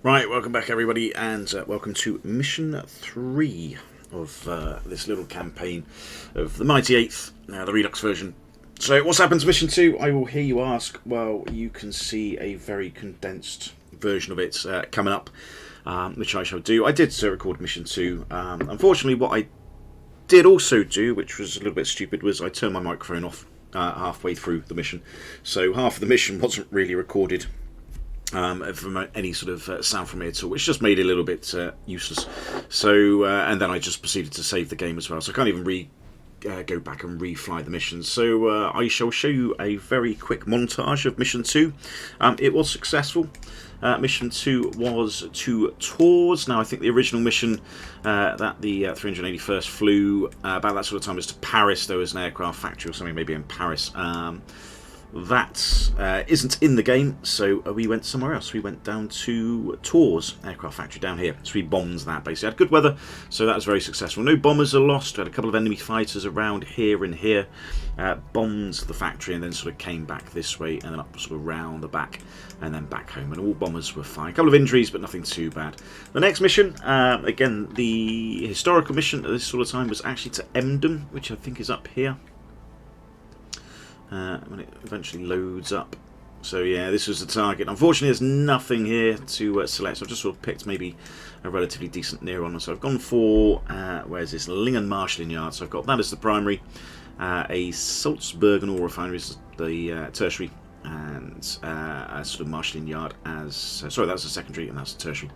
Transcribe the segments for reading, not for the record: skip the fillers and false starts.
Right, welcome back everybody, and welcome to Mission 3 of this little campaign of the Mighty 8th, the Redux version. So what's happened to Mission 2, I will hear you ask. Well, you can see a very condensed version of it coming up, which I shall do. I did record Mission 2. Unfortunately, what I did also do, which was a little bit stupid, was I turned my microphone off halfway through the mission. So half of the mission wasn't really recorded from any sort of sound from it at all, which just made it a little bit useless. So, and then I just proceeded to save the game as well, so I can't even go back and refly the missions. So I shall show you a very quick montage of Mission 2. It was successful. Mission 2 was to Tours. Now, I think the original mission that the 381st flew about that sort of time was to Paris. There was an aircraft factory or something, maybe in Paris. That isn't in the game, so we went somewhere else. We went down to Tours aircraft factory down here. So we bombed that basically. Had good weather, so that was very successful. No bombers are lost. We had a couple of enemy fighters around here and here. Bombed the factory and then sort of came back this way and then up sort of round the back and then back home. And all bombers were fine. A couple of injuries, but nothing too bad. The next mission, again, the historical mission at this sort of time was actually to Emden, which I think is up here. When it eventually loads up. So yeah, this was the target. Unfortunately, there's nothing here to select, so I've just sort of picked maybe a relatively decent near one. So I've gone for, where's this? Lingen Marshalling Yard. So I've got that as the primary, a Salzburg oil refinery is the tertiary, and a sort of marshalling yard as, sorry, that's the secondary and that's the tertiary.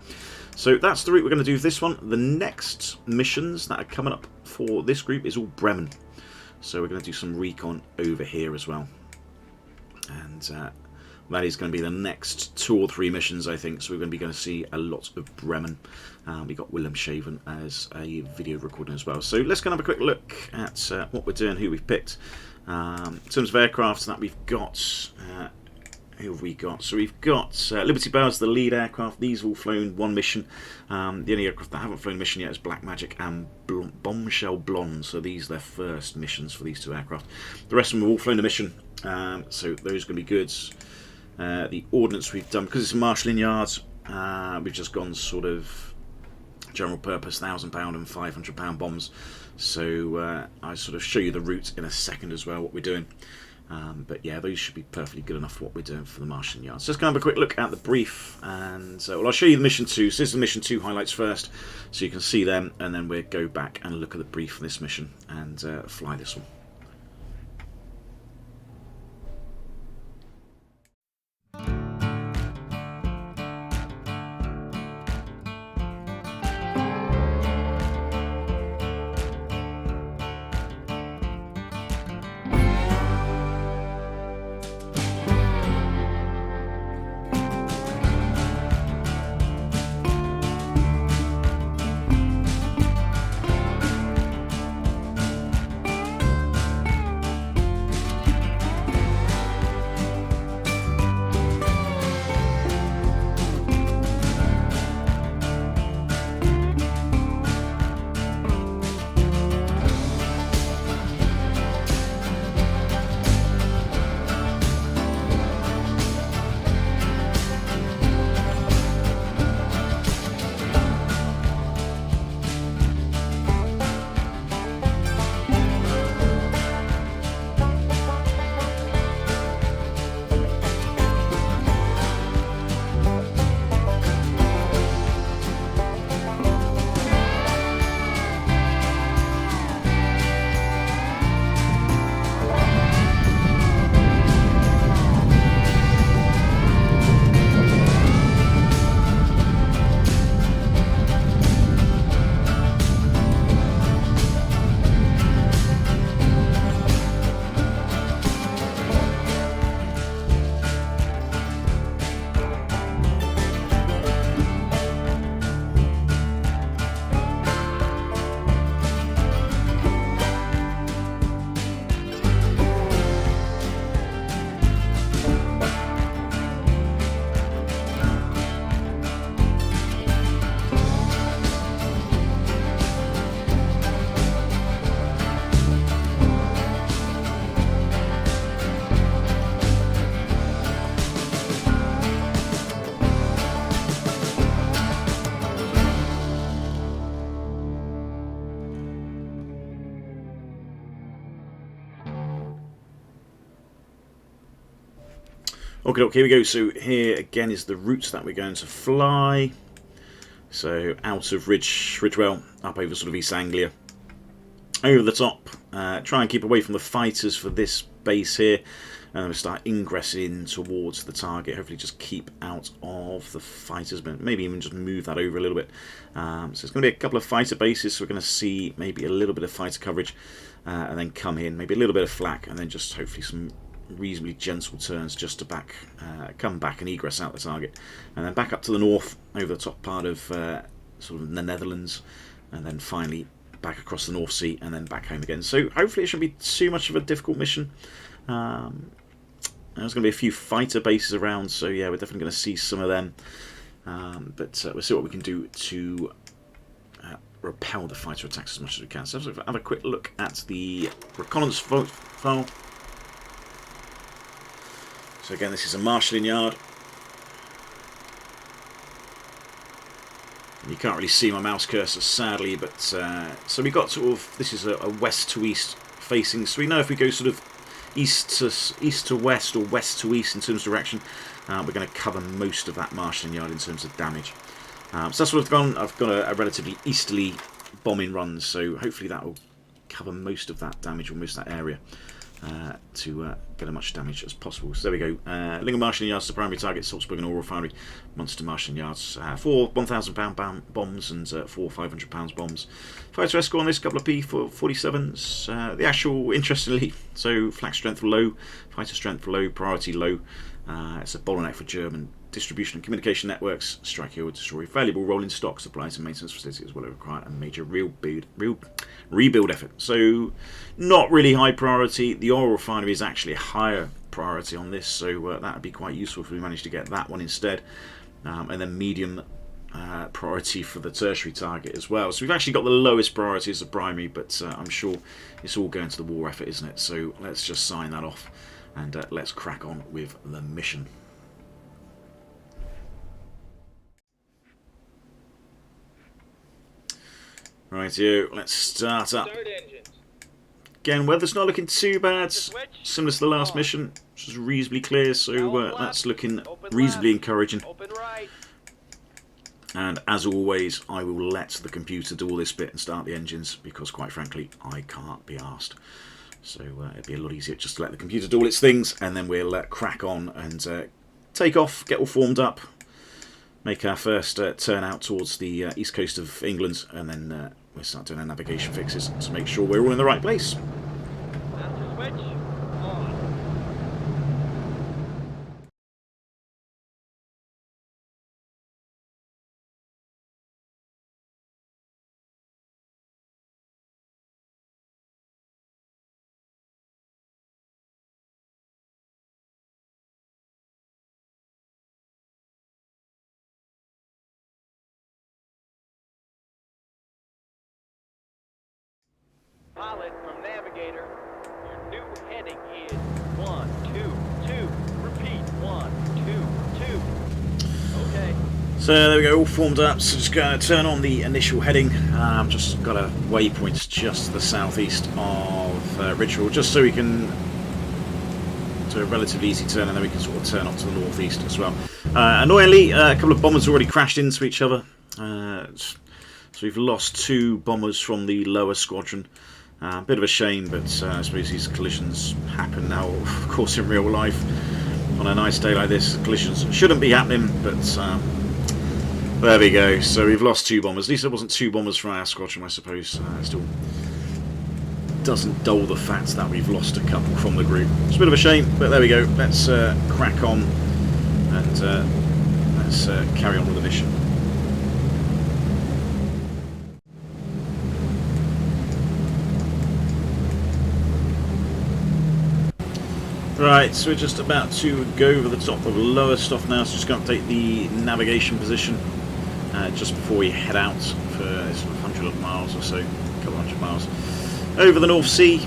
So that's the route we're going to do for this one. The next missions that are coming up for this group is all Bremen. So we're going to do some recon over here as well. And that is going to be the next 2 or 3 missions, I think. So we're going to see a lot of Bremen. We got Wilhelmshaven as a video recording as well. So let's go and have a quick look at what we're doing, who we've picked. In terms of aircraft that we've got, who have we got? So we've got Liberty Bell as the lead aircraft. These have all flown one mission. The only aircraft that haven't flown a mission yet is Black Magic and Bombshell Blonde. So these are their first missions for these 2 aircraft. The rest of them have all flown a mission. So those are going to be good. The ordnance we've done, because it's a marshalling yard, we've just gone sort of general purpose £1,000 and £500 bombs. So I'll sort of show you the route in a second as well, what we're doing. But yeah, those should be perfectly good enough for what we're doing for the marshalling yards. So let's go and have a quick look at the brief, and well, I'll show you the mission 2. So this is the mission 2 highlights first, so you can see them, and then we'll go back and look at the brief for this mission and fly this one. Okay, here we go. So here again is the route that we're going to fly. So out of Ridgewell, up over sort of East Anglia, over the top. Try and keep away from the fighters for this base here. And then we'll start ingressing towards the target. Hopefully just keep out of the fighters, but maybe even just move that over a little bit. So it's going to be a couple of fighter bases, so we're going to see maybe a little bit of fighter coverage, and then come in, maybe a little bit of flak, and then just hopefully some reasonably gentle turns just to come back and egress out the target. And then back up to the north, over the top part of sort of the Netherlands, and then finally back across the North Sea, and then back home again. So hopefully it shouldn't be too much of a difficult mission. There's going to be a few fighter bases around, so yeah, we're definitely going to see some of them. But we'll see what we can do to repel the fighter attacks as much as we can. So let's have a quick look at the reconnaissance file. So again, this is a marshalling yard. You can't really see my mouse cursor, sadly, but so we got sort of, this is a west to east facing, so we know if we go sort of east to west or west to east in terms of direction, we're going to cover most of that marshalling yard in terms of damage. So that's what I've gone. I've got a relatively easterly bombing run, so hopefully that will cover most of that damage or most of that area to get as much damage as possible. So there we go. Lingen marshalling yards, the primary target, Salzburg and Oil Refinery. Munster marshalling yards, 4 £1,000 bombs and 4 £500 bombs. Fighter escort on this, couple of P-47s. The actual, interestingly, so flak strength low, fighter strength low, priority low. It's a bottleneck for German distribution and communication networks. Strike here would destroy valuable rolling stock, supplies and maintenance facilities will require a major rebuild effort. So not really high priority. The oil refinery is actually a higher priority on this, so that would be quite useful if we manage to get that one instead. And then medium priority for the tertiary target as well. So we've actually got the lowest priority as the primary, but I'm sure it's all going to the war effort, isn't it? So let's just sign that off and let's crack on with the mission. Rightio, let's start up. Again, weather's not looking too bad. Similar to the last mission, which was reasonably clear, so that's looking reasonably encouraging. And as always, I will let the computer do all this bit and start the engines, because quite frankly, I can't be arsed. So it'd be a lot easier just to let the computer do all its things, and then we'll crack on and take off, get all formed up, make our first turn out towards the east coast of England, and then we'll start doing our navigation fixes to make sure we're all in the right place. Master switch on. Pilot from navigator, your new heading is 122. Repeat, 122. Okay. So there we go, all formed up. So just going to turn on the initial heading. Just got a waypoint just to the southeast of Ritual, just so we can do a relatively easy turn, and then we can sort of turn off to the northeast as well. Annoyingly, a couple of bombers already crashed into each other. So we've lost 2 bombers from the lower squadron. Bit of a shame, but I suppose these collisions happen now, of course, in real life. On a nice day like this, collisions shouldn't be happening, but there we go. So we've lost 2 bombers. At least it wasn't 2 bombers from our squadron, I suppose. Still doesn't dull the fact that we've lost a couple from the group. It's a bit of a shame, but there we go. Let's crack on and let's carry on with the mission. Right, so we're just about to go over the top of Lowestoft now, so just going to update the navigation position just before we head out for 100 miles or so, a couple hundred miles, over the North Sea.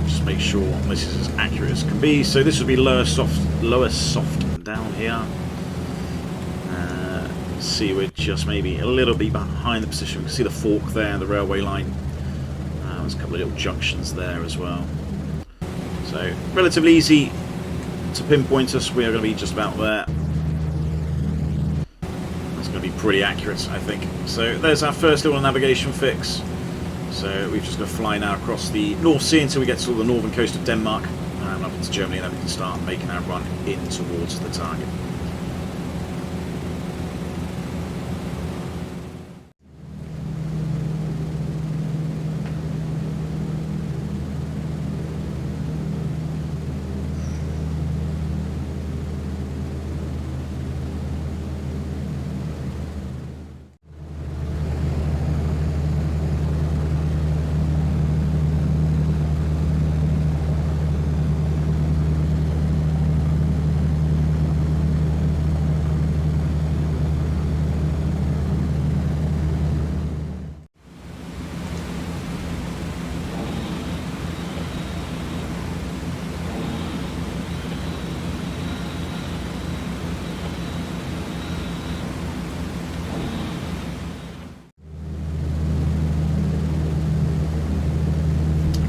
Just make sure this is as accurate as can be. So this would be Lowestoft down here. See, we're just maybe a little bit behind the position. We can see the fork there, the railway line. There's a couple of little junctions there as well. So relatively easy to pinpoint us, we are going to be just about there. That's going to be pretty accurate, I think. So there's our first little navigation fix. So we've just got to fly now across the North Sea until we get to the northern coast of Denmark, and up into Germany, and then we can start making our run in towards the target.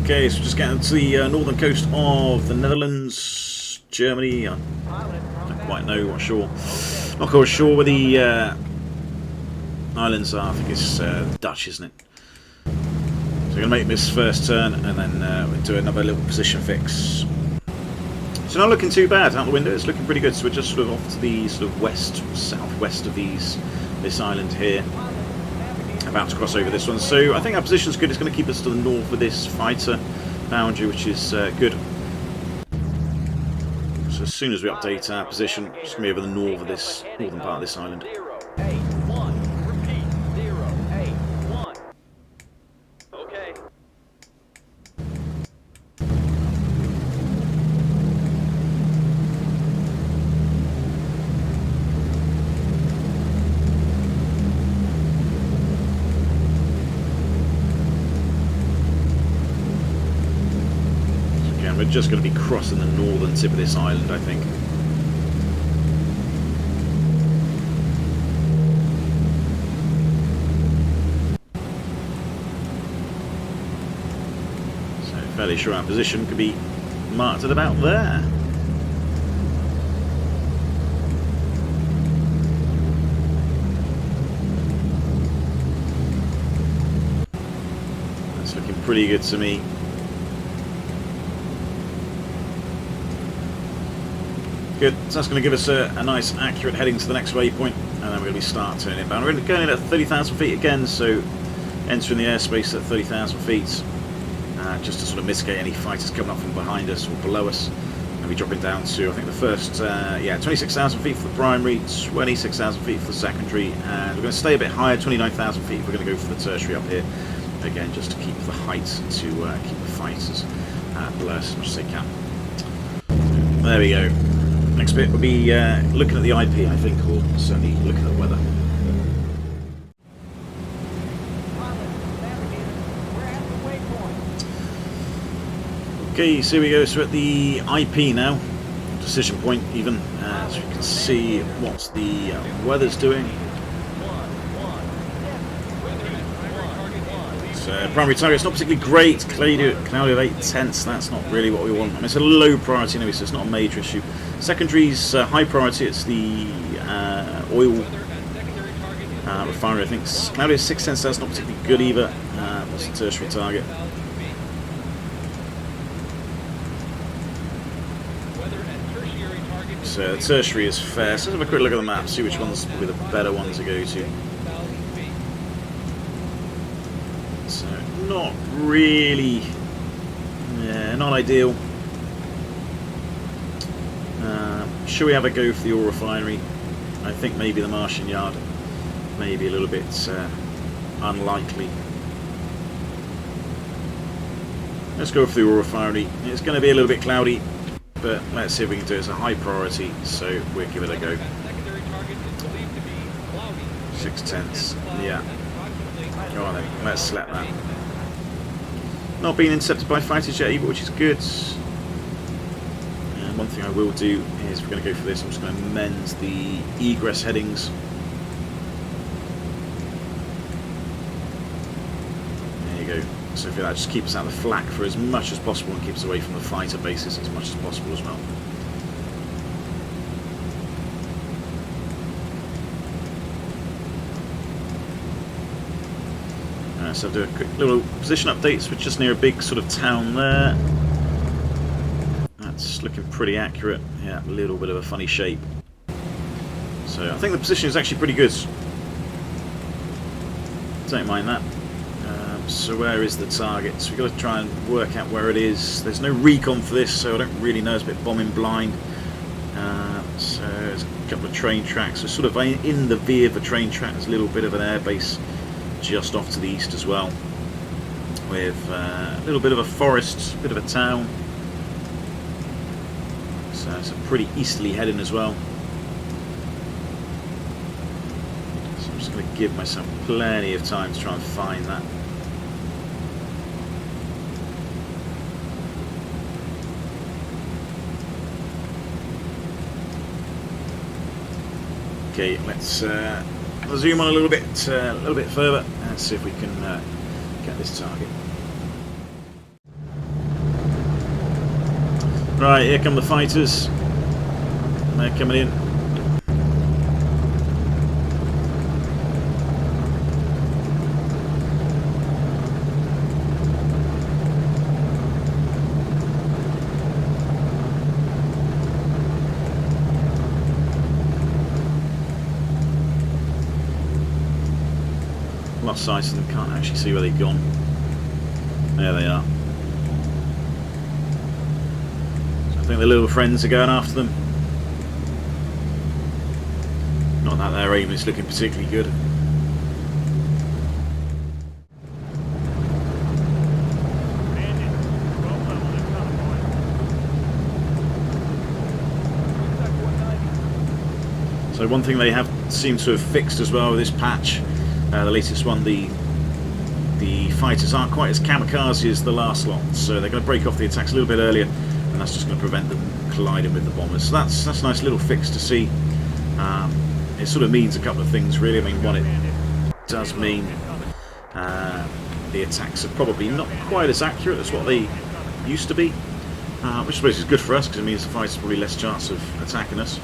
Okay, so just getting to the northern coast of the Netherlands, Germany. I don't quite know, not sure. Not quite sure where the islands are. I think it's Dutch, isn't it? So we're going to make this first turn and then we'll do another little position fix. So not looking too bad out the window. It's looking pretty good. So we're just sort of off to the sort of west, southwest of this island here. About to cross over this one, so I think our position's good. It's going to keep us to the north of this fighter boundary, which is good. So as soon as we update our position, it's going to be over the north of this northern part of this island. 081. Repeat. 081. Okay. We're just going to be crossing the northern tip of this island, I think. So fairly sure our position could be marked at about there. That's looking pretty good to me. Good, so that's going to give us a nice accurate heading to the next waypoint, and then we're going to start turning inbound. We're going in at 30,000 feet again, so entering the airspace at 30,000 feet, just to sort of mitigate any fighters coming up from behind us or below us. And we're dropping down to, I think, the first, 26,000 feet for the primary, 26,000 feet for the secondary, and we're going to stay a bit higher, 29,000 feet. We're going to go for the tertiary up here, again, just to keep the height, to keep the fighters below us as much as they can. There we go. Next bit will be looking at the IP, I think, or certainly looking at the weather. Okay, so here we go. So at the IP now, decision point even, so you can see what the weather's doing. So primary target, it's not particularly great. Cloudy of 8/10. That's not really what we want. I mean, it's a low priority anyway, so it's not a major issue. Secondary's high priority. It's the oil refinery. I think cloudy of 6/10. That's not particularly good either. That's the tertiary target. So tertiary is fair. So let's have a quick look at the map, see which one's probably the better one to go to. So not really, not ideal. Should we have a go for the oil refinery? I think maybe the Martian Yard, maybe a little bit unlikely. Let's go for the oil refinery. It's going to be a little bit cloudy, but let's see if we can do it. It's a high priority, so we'll give it a go. 6/10, yeah. Go on then, let's select that. Not being intercepted by fighters yet either, which is good. And one thing I will do is, if we're going to go for this, I'm just going to amend the egress headings. There you go. So if that just keeps us out of the flak for as much as possible and keeps away from the fighter bases as much as possible as well. So I'll do a quick little position updates. We're just near a big sort of town there. That's looking pretty accurate. Yeah, a little bit of a funny shape. So I think the position is actually pretty good. Don't mind that. So where is the target? So we've got to try and work out where it is. There's no recon for this, so I don't really know. It's a bit bombing blind. So there's a couple of train tracks. So sort of in the V of a train track, there's a little bit of an airbase just off to the east as well, with a little bit of a forest, a bit of a town. So it's a pretty easterly heading as well. So I'm just going to give myself plenty of time to try and find that. Okay, let's zoom on a little bit further and see if we can get this target. Right, here come the fighters. They're coming in. Lost sight of them, can't actually see where they've gone. There they are. So I think the little friends are going after them. Not that their aim is looking particularly good. So one thing they have seemed to have fixed as well with this patch, the latest one, the fighters aren't quite as kamikaze as the last lot, so they're going to break off the attacks a little bit earlier, and that's just going to prevent them colliding with the bombers. So that's a nice little fix to see. It sort of means a couple of things really. I mean, one, it does mean the attacks are probably not quite as accurate as what they used to be, which I suppose is good for us because it means the fighters probably less chance of attacking us.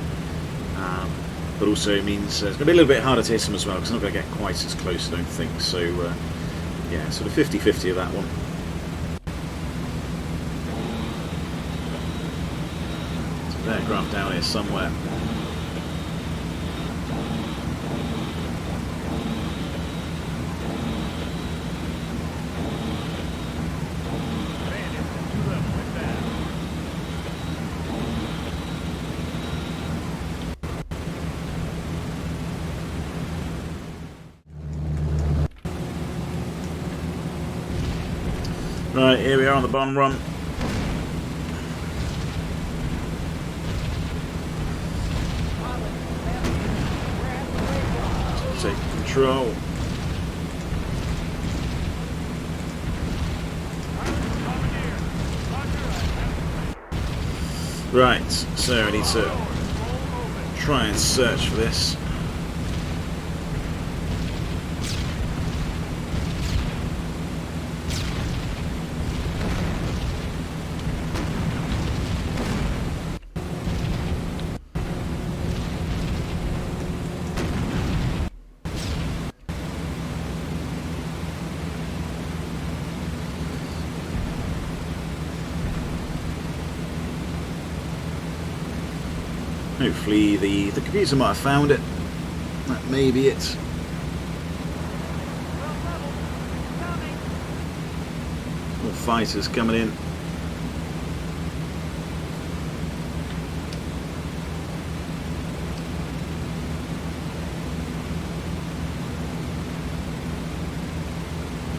But also it means it's going to be a little bit harder to hit them as well because I'm not going to get quite as close, I don't think. So yeah, sort of 50-50 of that one. So aircraft down here somewhere. Right, here we are on the bomb run. Take control. Right, so I need to try and search for this. Hopefully the computer might have found it. That may be it. More fighters coming in.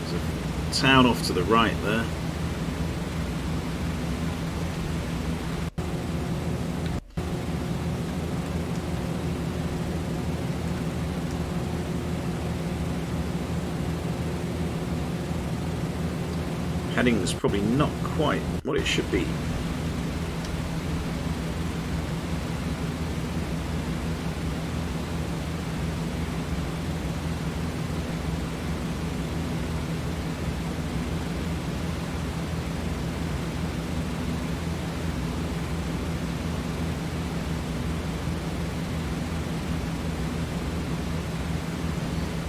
There's a town off to the right there. Heading's probably not quite what it should be.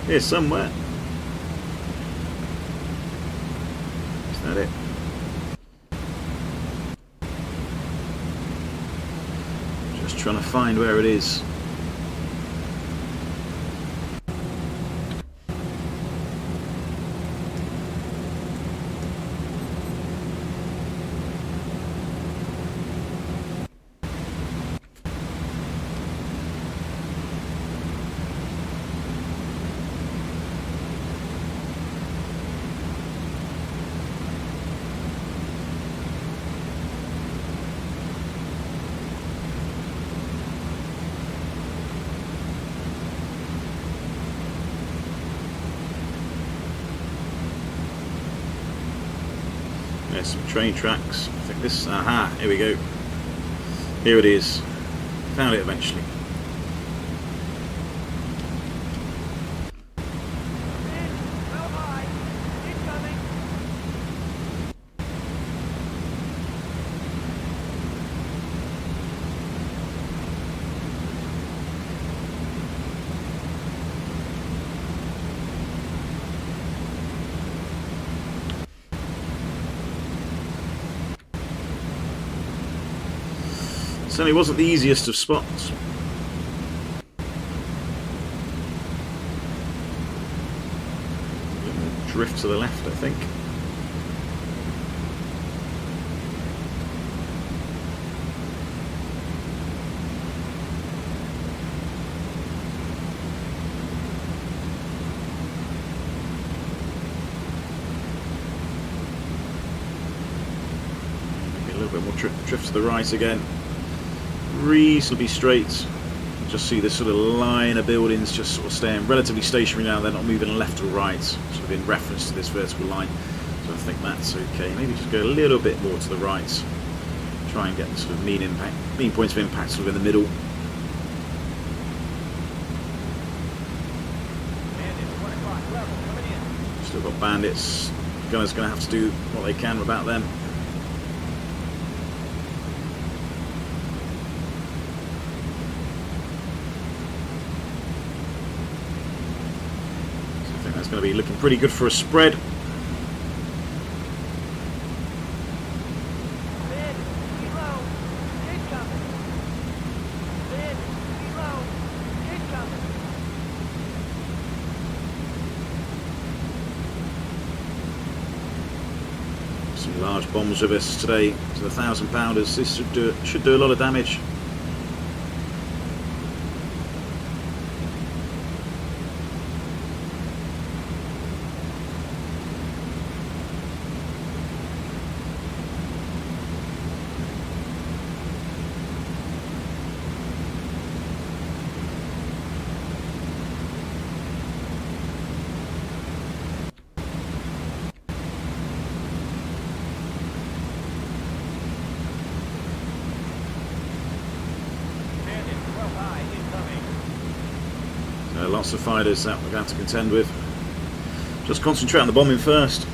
Here somewhere. Just trying to find where it is. There's some train tracks. I think this. Aha! Here we go. Here it is. Found it eventually. Certainly wasn't the easiest of spots. A bit more drift to the left, I think. Maybe a little bit more drift to the right again. Reasonably straight. Just see this sort of line of buildings just sort of staying relatively stationary now. They're not moving left or right, sort of in reference to this vertical line. So I think that's okay. Maybe just go a little bit more to the right. Try and get the sort of mean points of impact sort of in the middle. Still got bandits. Gunners going to have to do what they can about them. That's going to be looking pretty good for a spread. Some large bombs with us today to the 1,000-pounders. This should do a lot of damage. Lots of fighters that we're going to have to contend with. Just concentrate on the bombing first.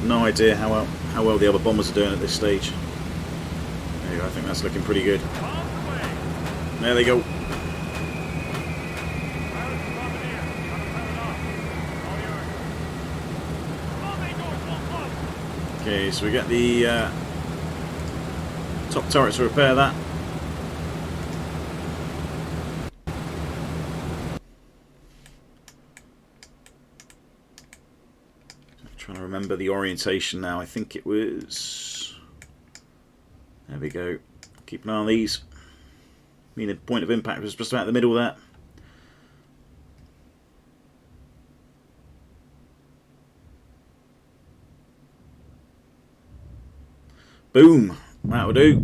No idea how well the other bombers are doing at this stage. There you go, I think that's looking pretty good. There they go. Okay, so we get the top turret to repair that. Trying to remember the orientation now. I think it was... There we go. Keep an eye on these. I mean, the point of impact was just about the middle there. Boom! That'll do.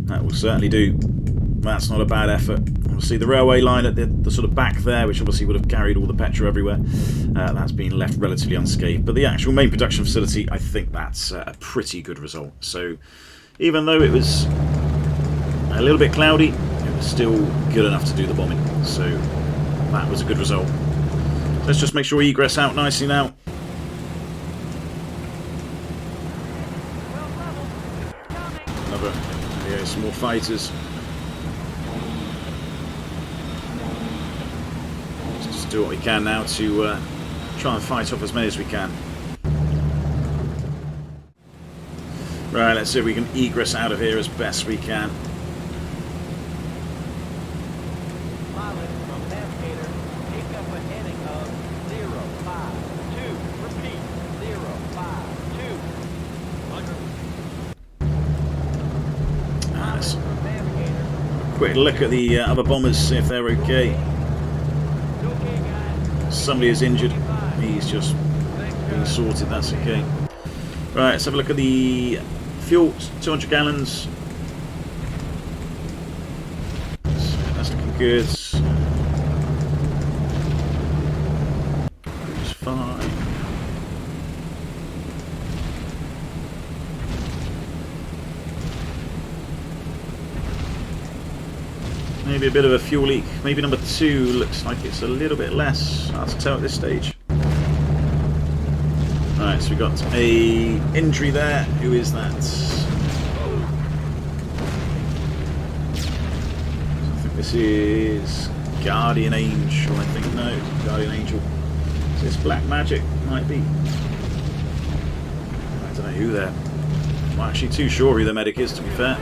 That will certainly do. That's not a bad effort. See the railway line at the sort of back there, which obviously would have carried all the petrol everywhere. That's been left relatively unscathed. But the actual main production facility, I think that's a pretty good result. So even though it was a little bit cloudy, it was still good enough to do the bombing. So that was a good result. Let's just make sure we egress out nicely now. Some more fighters. Let's just do what we can now to try and fight off as many as we can. Right, let's see if we can egress out of here as best we can. Pilot from navigator, take up a heading of 052. Repeat, 052. Pilot Let's from navigator. quick look at the other bombers, see if they're okay. Okay, guys. Somebody is injured. He's just being sorted, that's okay. Right, let's have a look at the fuel, 200 gallons. That's looking good. Cruise fine. Maybe a bit of a fuel leak. Maybe number 2 looks like it's a little bit less. Hard to tell at this stage. Right, so we got a injury there. Who is that? I think this is Guardian Angel. I think no, Guardian Angel. Is this Black Magic? Might be. I don't know who they're. I'm not actually too sure who the medic is, to be fair.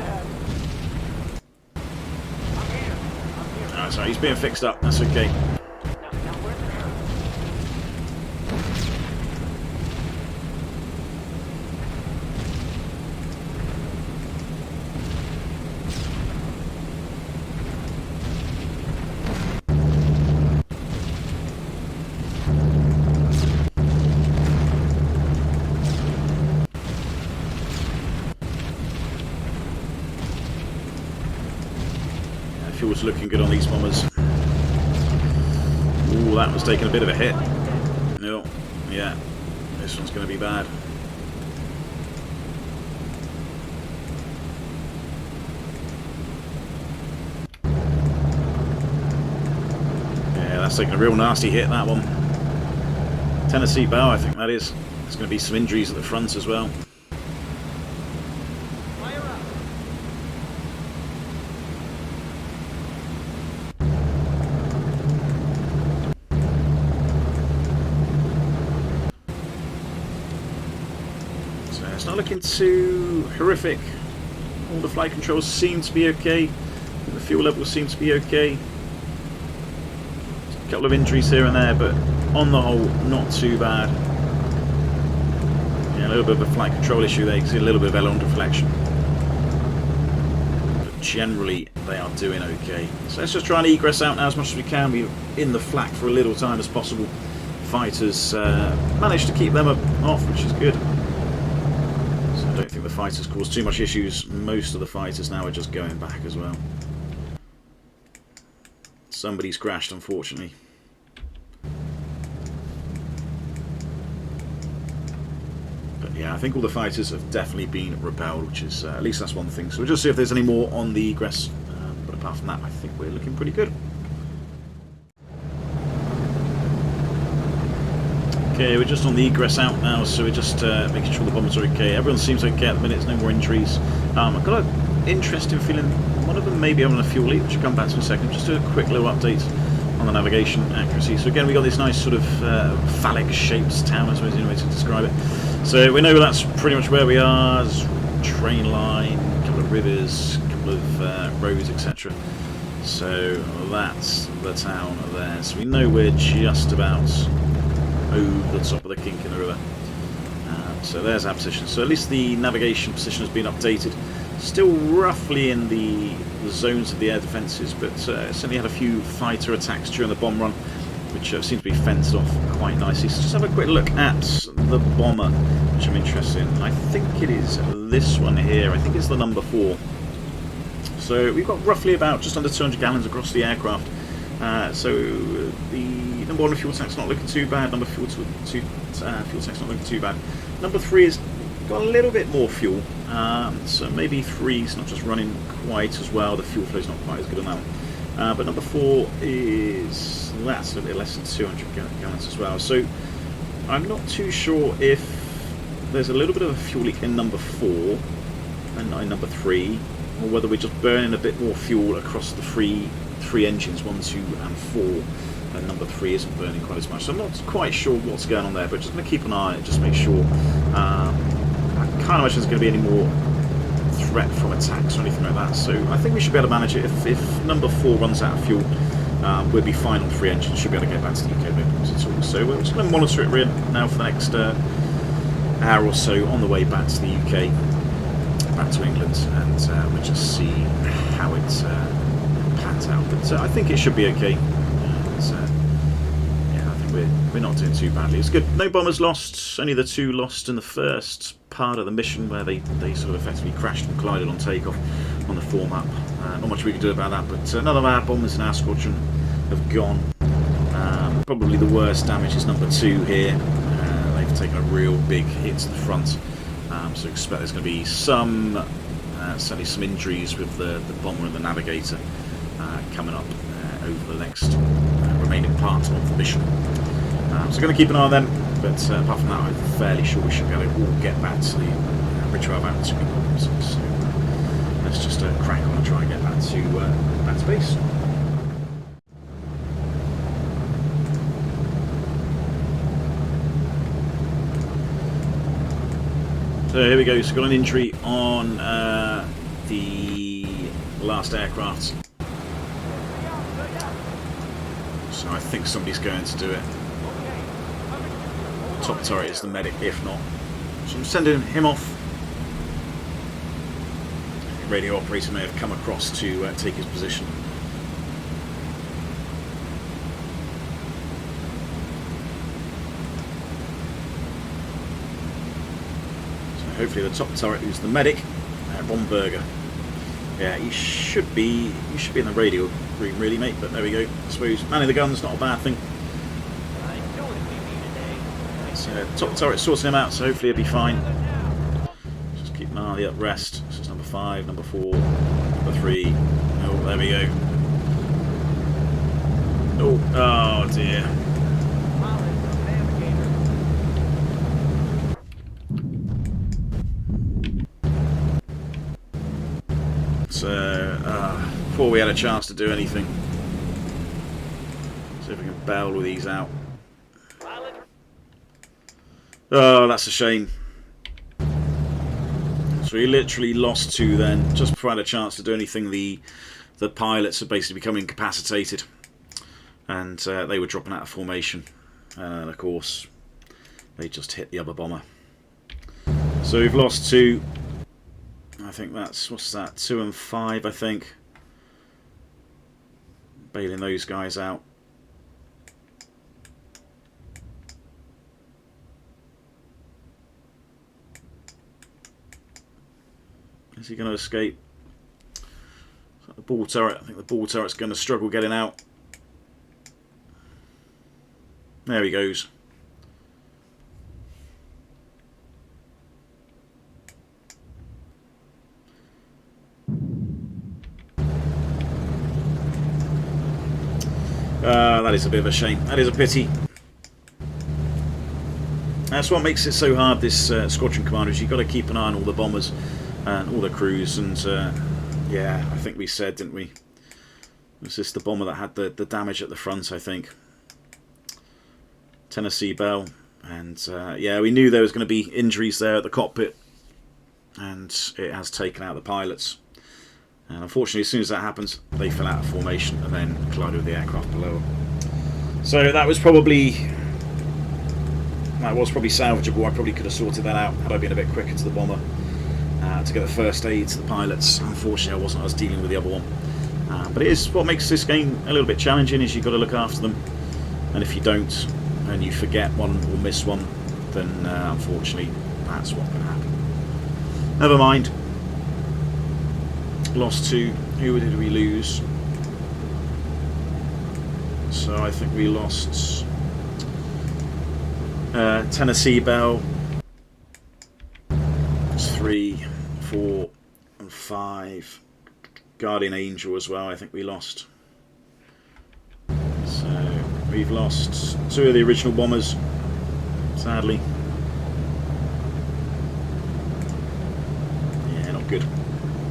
Sorry, he's being fixed up. That's okay. Fuel's looking good on these bombers. Ooh, that was taking a bit of a hit. No, yeah, this one's going to be bad. Yeah, that's taking a real nasty hit, that one. Tennessee bow, I think that is. There's going to be some injuries at the front as well. It's not looking too horrific. All the flight controls seem to be okay. The fuel levels seem to be okay. A couple of injuries here and there, but on the whole, not too bad. Yeah, a little bit of a flight control issue there. You can see a little bit of aileron deflection. But generally, they are doing okay. So let's just try and egress out now as much as we can. We're in the flak for a little time as possible. Fighters managed to keep them off, which is good. I don't think the fighters caused too much issues. Most of the fighters now are just going back as well. Somebody's crashed, unfortunately. But yeah, I think all the fighters have definitely been repelled, which is at least that's one thing. So we'll just see if there's any more on the egress. But apart from that, I think we're looking pretty good. Okay, we're just on the egress out now, so we're just making sure the bombers are okay. Everyone seems okay at the minute, there's no more injuries. I've got an interesting feeling, one of them may be having a fuel leak, which I'll come back to in a second. Just do a quick little update on the navigation accuracy. So again, we got this nice sort of phallic-shaped town, I suppose, is the way to describe it. So we know that's pretty much where we are. There's a train line, a couple of rivers, a couple of roads, etc. So that's the town there. So we know we're just about over the top of the kink in the river. So there's our position. So at least the navigation position has been updated. Still roughly in the zones of the air defences, but certainly had a few fighter attacks during the bomb run, which seems to be fenced off quite nicely. So just have a quick look at the bomber, which I'm interested in. I think it is this one here. I think it's the number 4. So we've got roughly about just under 200 gallons across the aircraft. So the number 1 fuel tank's not looking too bad. Number fuel tank's not looking too bad. Number 3 has got a little bit more fuel. So maybe 3's not just running quite as well. The fuel flow's not quite as good on that one. But number 4 is that's a little bit less than 200 gallons as well. So I'm not too sure if there's a little bit of a fuel leak in number 4 and in number 3, or whether we're just burning a bit more fuel across the three engines, 1, 2 and 4, and number 3 isn't burning quite as much. So I'm not quite sure what's going on there, but just going to keep an eye on it, just make sure. I can't imagine there's going to be any more threat from attacks or anything like that. So I think we should be able to manage it. If number 4 runs out of fuel, we'll be fine on 3 engines. Should be able to get back to the UK, no problems at all. So we're just going to monitor it now for the next hour or so on the way back to the UK, back to England, and we'll just see how it pans out. But I think it should be okay. Yeah, I think we're not doing too badly. It's good. No bombers lost. Only the 2 lost in the first part of the mission where they sort of effectively crashed and collided on takeoff on the 4 map. Not much we can do about that, but none of our bombers in our squadron have gone. Probably the worst damage is number 2 here. They've taken a real big hit to the front, so expect there's going to be some, certainly some injuries with the bomber and the navigator coming up over the next remaining part of the mission. So we're going to keep an eye on them, but apart from that, I'm fairly sure we should be able to all get back to the Richard Mountains. So let's just crack on and try and get back to base. So here we go, so got an injury on the last aircraft. So I think somebody's going to do it. Top turret is the medic, if not. So I'm sending him off. The radio operator may have come across to take his position. Hopefully the top turret, who's the medic, Ron Berger. Yeah, he should be in the radio room really, mate, but there we go. I suppose manning the gun's not a bad thing. So top turret sorting him out, so hopefully he'll be fine. Just keep an eye on the uprest. This is number 5, number 4, number 3. Oh, there we go. Oh dear. Before we had a chance to do anything. See if we can bail with these out. Oh, that's a shame. So we literally lost 2 then, just before I had a chance to do anything. The pilots had basically become incapacitated, and they were dropping out of formation, and of course they just hit the other bomber. So we've lost 2. I think that's, what's that, 2 and 5, I think. Bailing those guys out. Is he going to escape? The ball turret, I think the ball turret's going to struggle getting out. There he goes. That is a bit of a shame. That is a pity. That's what makes it so hard, this squadron commander, is you've got to keep an eye on all the bombers and all the crews. And yeah, I think we said, didn't we? Was this the bomber that had the damage at the front, I think? Tennessee Bell. And yeah, we knew there was going to be injuries there at the cockpit, and it has taken out the pilots. And unfortunately, as soon as that happens, they fell out of formation and then collided with the aircraft below them. So that was probably salvageable. I probably could have sorted that out had I been a bit quicker to the bomber to get the first aid to the pilots. Unfortunately, I wasn't. I was dealing with the other one. But it is what makes this game a little bit challenging, is you've got to look after them. And if you don't, and you forget one or miss one, then unfortunately, that's what can happen. Never mind. Lost 2. Who did we lose? So I think we lost Tennessee Bell. It's 3, 4, and 5. Guardian Angel as well, I think we lost. So we've lost 2 of the original bombers, sadly. Yeah, not good.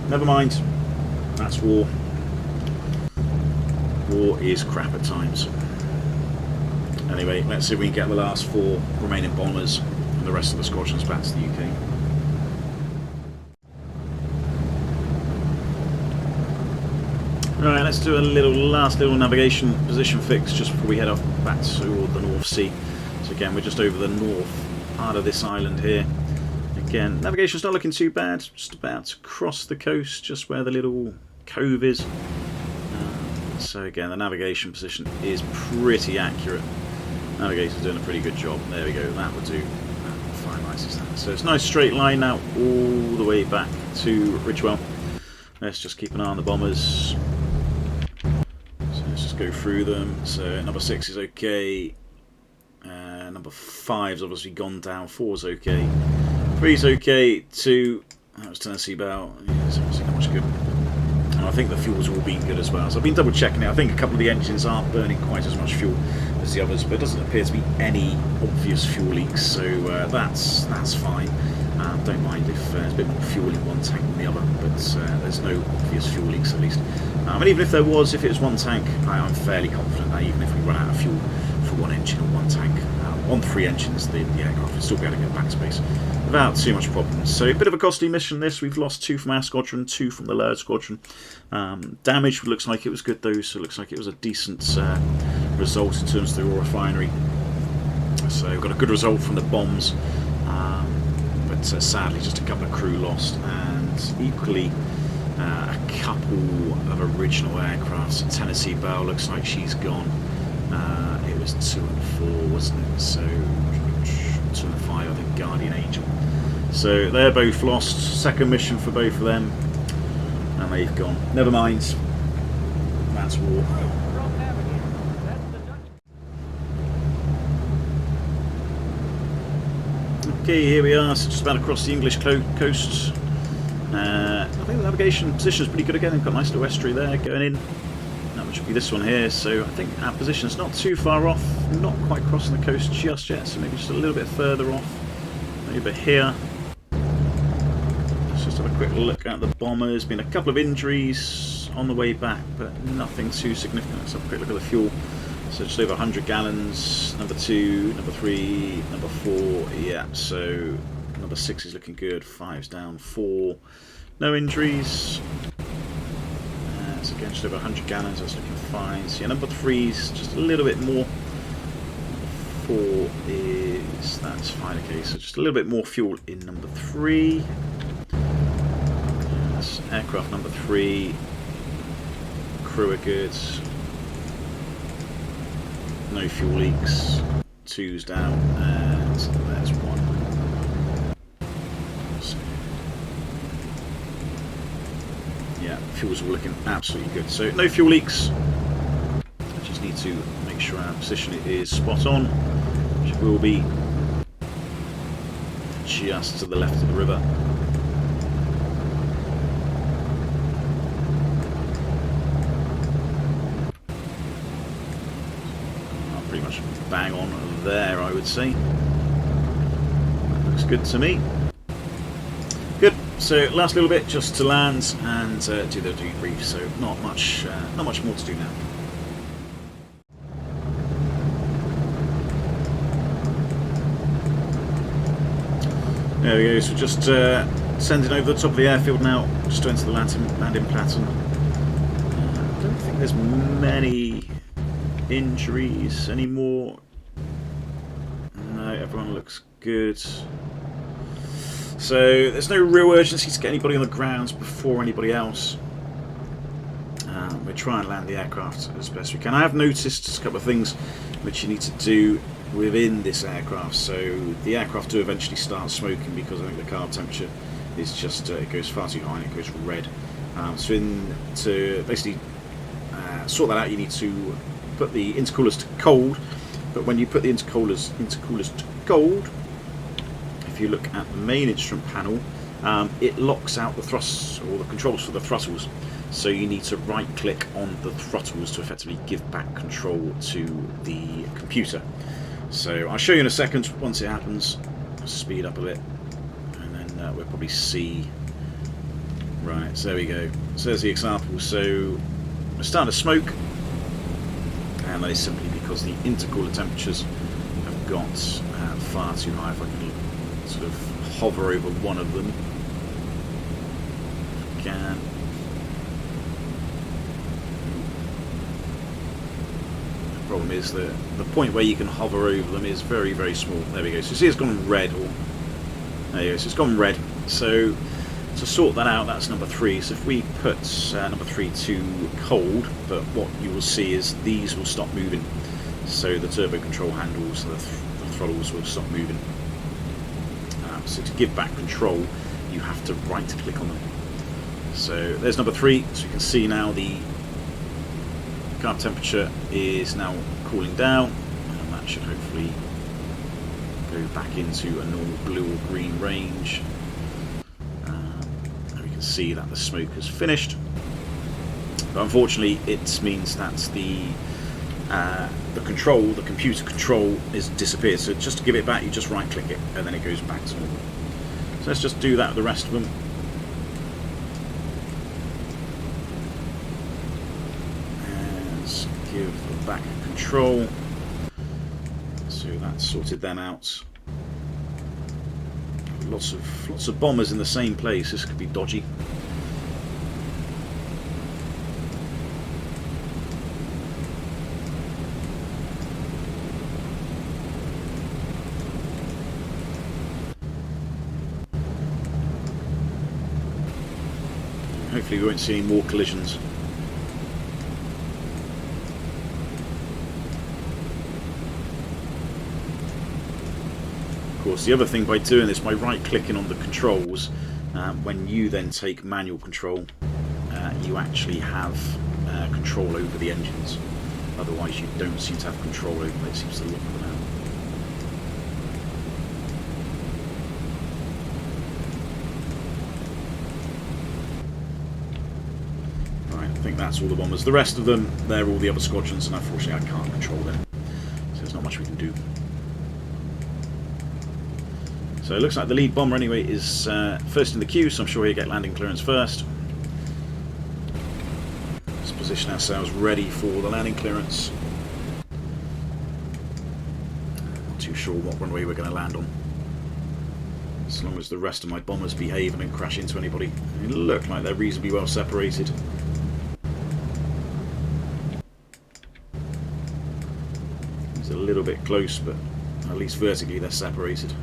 Never mind. That's war. War is crap at times. Anyway, let's see if we can get the last 4 remaining bombers and the rest of the squadrons back to the UK. Right, let's do a last little navigation position fix just before we head off back toward the North Sea. So again, we're just over the north part of this island here. Again, navigation's not looking too bad. Just about to cross the coast, just where the little cove is. So again, the navigation position is pretty accurate. Navigator's doing a pretty good job. There we go, that will do. Finalises that. So it's a nice straight line now all the way back to Ridgewell. Let's just keep an eye on the bombers. So let's just go through them. So number 6 is okay. Number 5's obviously gone down. 4's okay. 3's okay. 2, that was Tennessee Belle. Yeah, it's obviously not much good. And I think the fuel's all been good as well. So I've been double checking it. I think a couple of the engines aren't burning quite as much fuel as the others, but it doesn't appear to be any obvious fuel leaks. So that's fine. Don't mind if there's a bit more fuel in one tank than the other, but there's no obvious fuel leaks at least. And even if there was, if it was one tank, I'm fairly confident that even if we run out of fuel for one engine or one tank, on 3 engines, the aircraft will still be able to get back to base without too much problems. So a bit of a costly mission this. We've lost 2 from our squadron, 2 from the Laird squadron. Damage looks like it was good though, so it looks like it was a decent result in terms of the oil refinery. So we've got a good result from the bombs. But sadly just a couple of crew lost, and equally a couple of original aircraft. So Tennessee Belle looks like she's gone. It was 2 and 4, wasn't it? So 2 and 5, I think Guardian Angel. So they're both lost. Second mission for both of them, and they've gone. Never mind. That's war. Wrong navigator. That's the Dutch. Okay, here we are, so just about across the English coast. I think the navigation position is pretty good again. They've got a nice little estuary there going in. That should be this one here, so I think our position is not too far off, not quite crossing the coast just yet, so maybe just a little bit further off, maybe a bit here. Let's just have a quick look at the bombers. Been a couple of injuries on the way back, but nothing too significant. Let's have a quick look at the fuel. So just over 100 gallons, number 2, number 3, number 4, yeah, so number 6 is looking good, 5's down, 4, no injuries. So again, just over 100 gallons, that's looking fine. So yeah, number 3's just a little bit more. 4 is, that's fine, okay, so just a little bit more fuel in number 3. Yes, aircraft number 3, crew are good. No fuel leaks, 2's down, and there's 1. So, yeah, fuel's all looking absolutely good. So no fuel leaks. I just need to make sure our position is spot on, which will be just to the left of the river. Pretty much bang on there, I would say. That looks good to me. Good. So last little bit just to land and do the debrief. So not much more to do now. There we go. So just sending over the top of the airfield now, just to enter the landing plateau. I don't think there's many injuries anymore. No, everyone looks good. So there's no real urgency to get anybody on the ground before anybody else. We'll try and land the aircraft as best we can. I have noticed just a couple of things which you need to do within this aircraft. So the aircraft do eventually start smoking because I think the carb temperature is just it goes far too high and it goes red. So to basically sort that out, you need to put the intercoolers to cold, but when you put the intercoolers to cold, if you look at the main instrument panel, it locks out the thrusts or the controls for the throttles, so you need to right click on the throttles to effectively give back control to the computer. So I'll show you in a second once it happens. I'll speed up a bit and then we'll probably see. Right, so there we go. So there's the example. So we're starting to smoke, and that is simply because the intercooler temperatures have got far too high. If I can sort of hover over one of them, can. problem is that the point where you can hover over them is very, very small. There we go. So you see it's gone red. Or there you go. So it's gone red. So to sort that out, that's number 3. So if we put number 3 to cold, but what you will see is these will stop moving. So the turbo control handles, the throttles will stop moving. So to give back control, you have to right click on them. So there's number 3. So you can see now the carb temperature is now cooling down, and that should hopefully go back into a normal blue or green range. And we can see that the smoke has finished. But unfortunately, it means that the control, the computer control, is disappeared. So just to give it back, you just right click it, and then it goes back to normal. So let's just do that with the rest of them. Give back control. So that's sorted them out. Lots of bombers in the same place. This could be dodgy. Hopefully we won't see any more collisions. Of course, the other thing by doing this, by right clicking on the controls, when you then take manual control, you actually have control over the engines. Otherwise you don't seem to have control over them. It seems to look them out. Right, I think that's all the bombers. The rest of them, they're all the other squadrons, and unfortunately I can't control them. So there's not much we can do. So it looks like the lead bomber anyway is first in the queue, so I'm sure he'll get landing clearance first. Let's position ourselves ready for the landing clearance. Not too sure what runway we're going to land on. As long as the rest of my bombers behave and don't crash into anybody. They look like they're reasonably well separated. It's a little bit close, but at least vertically they're separated.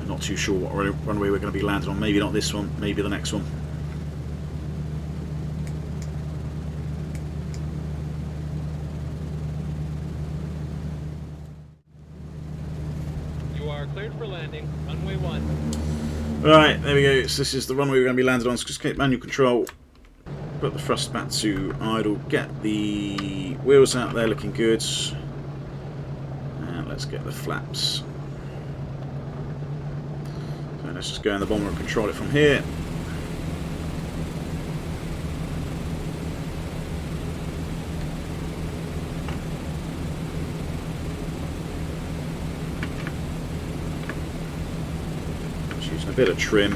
Not too sure what runway we're going to be landing on. Maybe not this one, maybe the next one. You are cleared for landing. Runway 1. Right, there we go. So this is the runway we're going to be landed on. So just get manual control. Put the thrust back to idle. Get the wheels out there looking good. And let's get the flaps. Let's just go in the bomber and control it from here. Just using a bit of trim.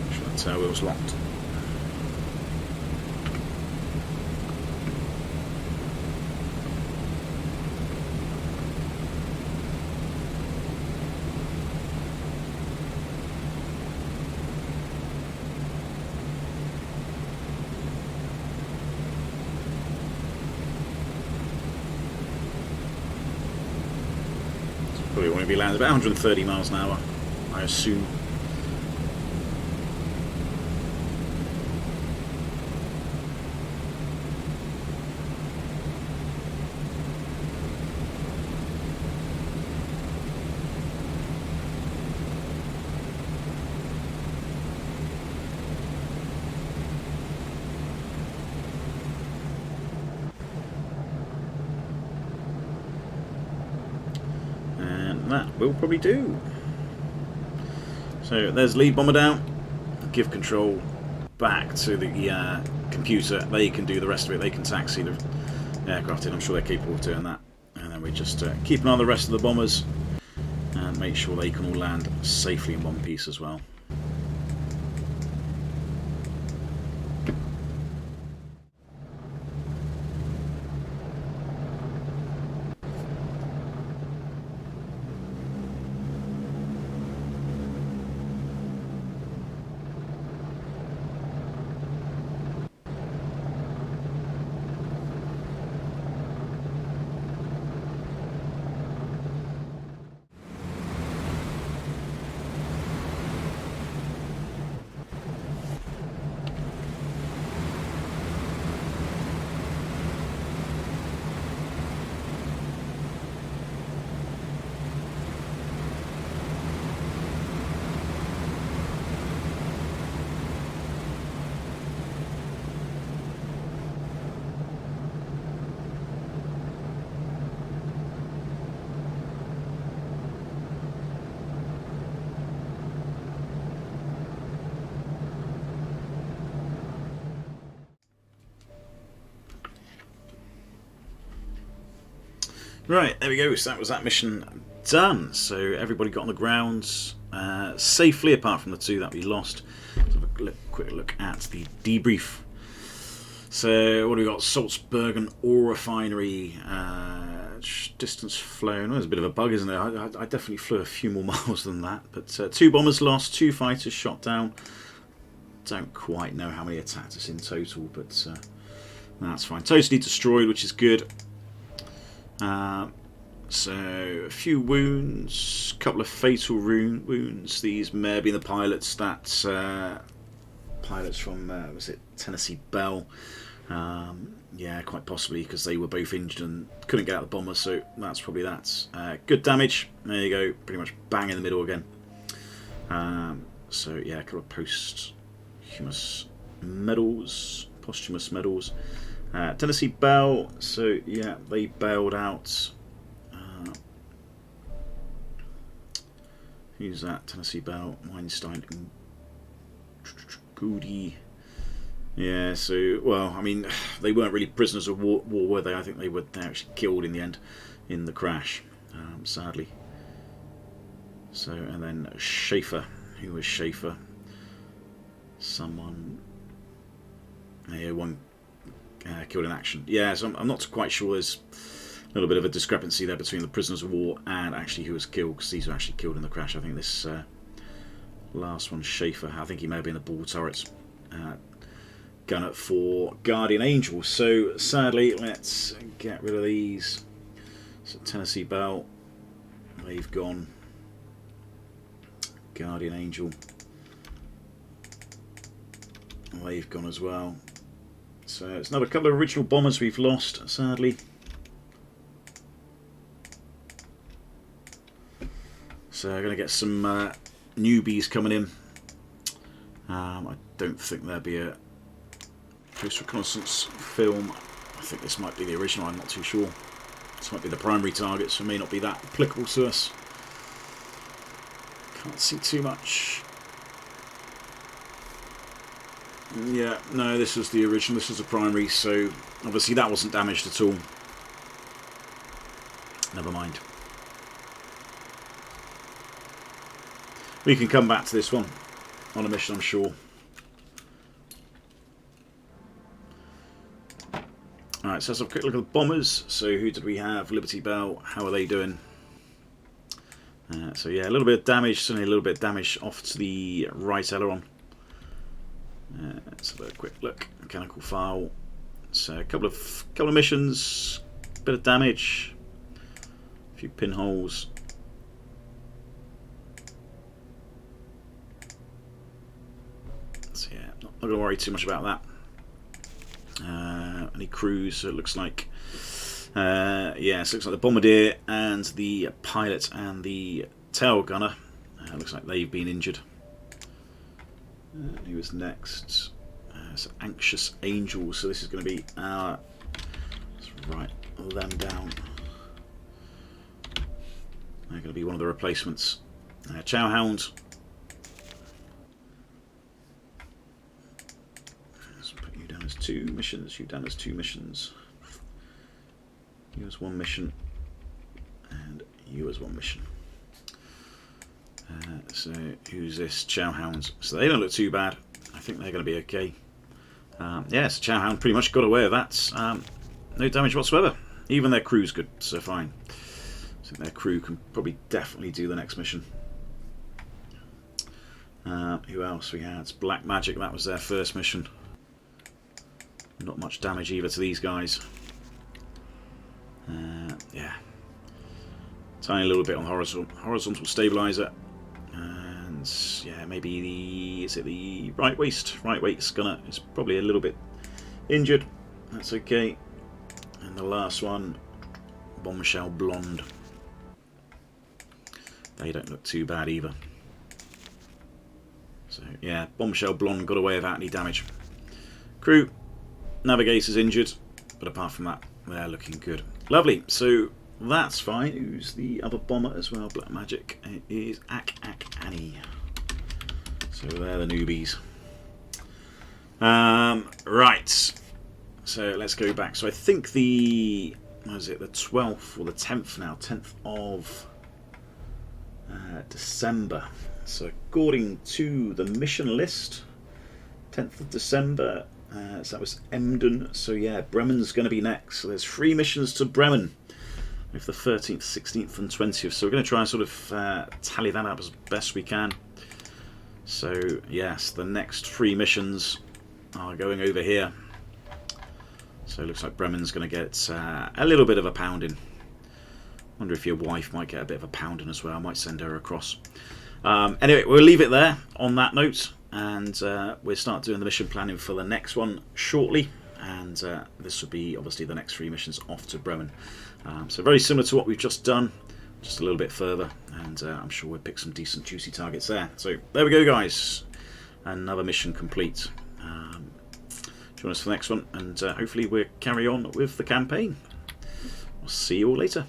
Make sure that tail wheel's locked. Probably want to be landing about 130 miles an hour, I assume. That will probably do. So there's lead bomber down. Give control back to the computer. They can do the rest of it. They can taxi the aircraft in. I'm sure they're capable of doing that. And then we just keep an eye on the rest of the bombers. and make sure they can all land safely in one piece as well. Right, there we go. So that was that mission done. So everybody got on the ground safely, apart from the two that we lost. Let's have a quick look at the debrief. So what do we got? Salzburgen Ore Refinery. Distance flown. Well, there's a bit of a bug, isn't there? I definitely flew a few more miles than that. But 2 bombers lost, 2 fighters shot down. Don't quite know how many attacked us in total, but that's fine. Totally destroyed, which is good. So a few wounds, a couple of fatal wounds. These may have been the pilots that pilots from was it Tennessee Bell? Yeah, quite possibly, because they were both injured and couldn't get out of the bomber. So that's probably that. Good damage. There you go. Pretty much bang in the middle again. So yeah, a couple of posthumous medals. Tennessee Bell, so yeah, they bailed out. Who's that? Tennessee Bell, Weinstein, and Goody. Yeah, so, well, I mean, they weren't really prisoners of war, were they? I think they were actually killed in the end in the crash, sadly. So, and then Schaefer. Who was Schaefer? Someone. Yeah, one. Killed in action. Yeah, so I'm not quite sure. There's a little bit of a discrepancy there between the prisoners of war and actually who was killed, because these were actually killed in the crash. I think this last one, Schaefer, I think he may have been the ball turret gunner for Guardian Angel. So sadly, let's get rid of these. So Tennessee Bell, they've gone. Guardian Angel, they've gone as well. So it's another couple of original bombers we've lost, sadly. So I'm going to get some newbies coming in. I don't think there'll be a post-reconnaissance film. I think this might be the original, I'm not too sure. This might be the primary target, so it may not be that applicable to us. Can't see too much. Yeah, no, this was the original, this was the primary, so obviously that wasn't damaged at all. Never mind. We can come back to this one on a mission, I'm sure. Alright, so let's have a quick look at the bombers. So who did we have? Liberty Bell, how are they doing? So yeah, a little bit of damage, certainly a little bit of damage off to the right aileron. Let's have a quick look. Mechanical file. So a couple of missions, bit of damage, a few pinholes. So yeah, not going to worry too much about that. Any crews? So it looks like, yeah, so it looks like the bombardier and the pilot and the tail gunner. Looks like they've been injured. Who was next? So Anxious Angels. So this is going to be our. Let's write them down. They're going to be one of the replacements. Chow Hound. Let's put you down as 2 missions. You down as 2 missions. You as 1 mission, and you as 1 mission. So who's this? Chowhounds. So they don't look too bad. I think they're going to be okay. Yes, Chowhound pretty much got away with that. No damage whatsoever. Even their crew's good, so fine. I think their crew can probably definitely do the next mission. Who else we had? Black Magic, that was their first mission. Not much damage either to these guys. Yeah. Tiny little bit on horizontal stabilizer. And yeah, maybe the... is it the right waist? Right waist gunner is probably a little bit injured. That's okay. And the last one, Bombshell Blonde. They don't look too bad either. So yeah, Bombshell Blonde got away without any damage. Crew, Navigator's injured, but apart from that, they're looking good. Lovely, so that's fine. Who's the other bomber as well? Black Magic. It is Annie. So they're the newbies. Right. So let's go back. So I think the... what is it? The 12th or the 10th now? 10th of December. So according to the mission list, 10th of December, so that was Emden. So yeah, Bremen's going to be next. So there's 3 missions to Bremen, with the 13th, 16th and 20th. So we're going to try and sort of tally that up as best we can. So yes, the next 3 missions are going over here. So it looks like Bremen's going to get a little bit of a pounding. Wonder if your wife might get a bit of a pounding as well. I might send her across. Anyway, we'll leave it there on that note, and we'll start doing the mission planning for the next one shortly. And this will be obviously the next 3 missions off to Bremen. So very similar to what we've just done, just a little bit further, and I'm sure we'll pick some decent juicy targets there. So there we go, guys. Another mission complete. Join us for the next one, and hopefully we'll carry on with the campaign. I'll see you all later.